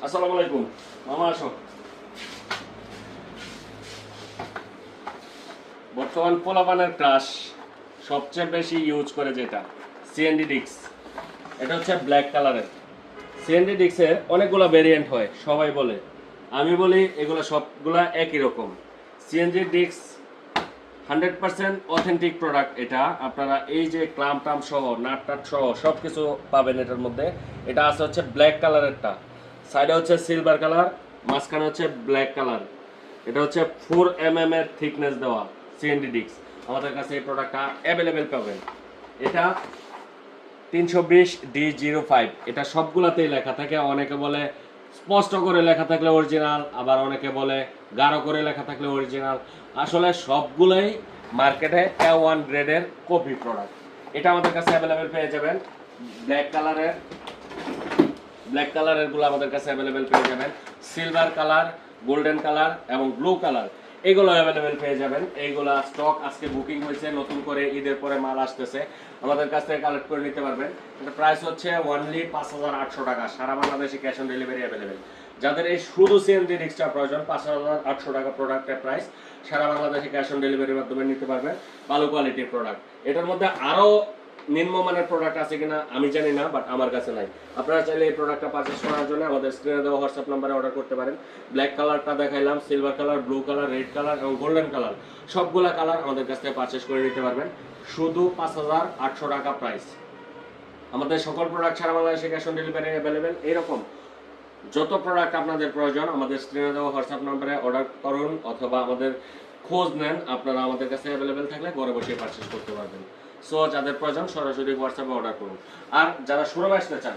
আসসালামু আলাইকুম মামা আসো। বর্তমান পোলাপানের ক্রাশ সবচেয়ে বেশি ইউজ করে যেটা সিএনডি ডিক্স, এটা হচ্ছে ব্ল্যাক কালারের। সিএনডি ডিক্সের অনেকগুলো ভেরিয়েন্ট হয়, সবাই বলে, আমি বলি এগুলো সবগুলা একই রকম। সিএনজি ডিক্স 100% অথেন্টিক প্রোডাক্ট। এটা আপনারা এই যে ক্লাম টাম সহ নাট টাট সহ সব কিছু পাবেন এটার মধ্যে। এটা আছে হচ্ছে ব্ল্যাক কালারেরটা, সাইডে হচ্ছে সিলভার কালার, মাঝখানে হচ্ছে ব্ল্যাক কালার। এটা হচ্ছে 4 mm এর থিকনেস দেওয়া সিএনডি ডিক্স। আমাদের কাছে এই প্রোডাক্টটা অ্যাভেলেবেল পাবেন। এটা 320D05, এটা সবগুলাতেই লেখা থাকে। অনেকে বলে স্পষ্ট করে লেখা থাকলে অরিজিনাল, আবার অনেকে বলে গাঢ় করে লেখা থাকলে অরিজিনাল। আসলে সবগুলোই মার্কেটে A1 গ্রেডের কপি প্রোডাক্ট। এটা আমাদের কাছে অ্যাভেলেবেল পেয়ে যাবেন। ব্ল্যাক কালারের গুলো আমাদের কাছে অ্যাভেলেবেল পেয়ে যাবেন। সিলভার কালার, গোল্ডেন কালার এবং ব্লু কালার এগুলো অ্যাভেলেবেল পেয়ে যাবেন। এইগুলা স্টক আজকে বুকিং হয়েছে, নতুন করে ঈদের পরে মাল আসতেছে, আমাদের কাছ থেকে কালেক্ট করে নিতে পারবেন। এটা প্রাইস হচ্ছে অনলি 5,800 টাকা। সারা বাংলাদেশে ক্যাশ অন ডেলিভারি অ্যাভেলেবেল। যাদের এই শুধু সিএনজি ডিক্সটা প্রয়োজন, 5,800 টাকা প্রোডাক্টের প্রাইস। সারা বাংলাদেশে ক্যাশ অন ডেলিভারির মাধ্যমে নিতে পারবেন। ভালো কোয়ালিটির প্রোডাক্ট। এটার মধ্যে আরও নিম্নমানের প্রোডাক্ট আছে কিনা আমি জানি না, বাট আমার কাছে নাই। আপনারা চাইলে এই প্রোডাক্টটা পারচেজ করার জন্য আমাদের স্ক্রিনে দেওয়া হোয়াটসঅ্যাপ নাম্বারে অর্ডার করতে পারেন। ব্ল্যাক কালারটা দেখাইলাম, silver colour, blue colour, red colour এবং গোল্ডেন কালার, সবগুলা কালার আমাদের কাছ থেকে পারচেজ করে নিতে পারবেন। শুধু 5,800 টাকা প্রাইস। আমাদের সকল প্রোডাক্ট সারা বাংলাদেশে ক্যাশ অন ডেলিভারি অ্যাভেলেবেল। এইরকম যত প্রোডাক্ট আপনাদের প্রয়োজন আমাদের স্ক্রিনে দেওয়া হোয়াটসঅ্যাপ নাম্বারে অর্ডার করুন, অথবা আমাদের খোঁজ নেন। আপনারা আমাদের কাছে অ্যাভেলেবেল থাকলে ঘরে বসে পারচেজ করতে পারবেন। সো যাদের প্রয়োজন সরাসরি হোয়াটসঅ্যাপে অর্ডার করুন। আর যারা শোরুমে আসতে চান,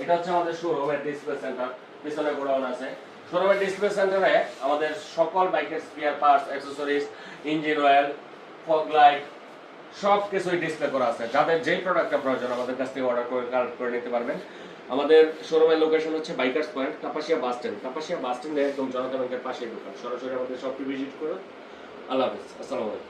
এটা হচ্ছে আমাদের শোরুমের ডিসপ্লে সেন্টার, পিছনে গোডাউন আছে। শোরুমের ডিসপ্লে সেন্টারে আমাদের সকল বাইকের spare parts, accessories, engine oil, fog light সব কিছুই ডিসপ্লে করা আছে। যাদের যেই প্রোডাক্টটা প্রয়োজন আমাদের কাছ থেকে অর্ডার করে কালেক্ট করে নিতে পারবেন। আমাদের শোরুমের লোকেশন হচ্ছে bikers point, Kapasia bus stand. Kapasia bus স্ট্যান্ডে একদম জনতা ব্যাংকের পাশেই দোকান। সরাসরি আমাদের শপটি ভিজিট করুন। আল্লাহ হাফিজ, আসসালামু আলাইকুম।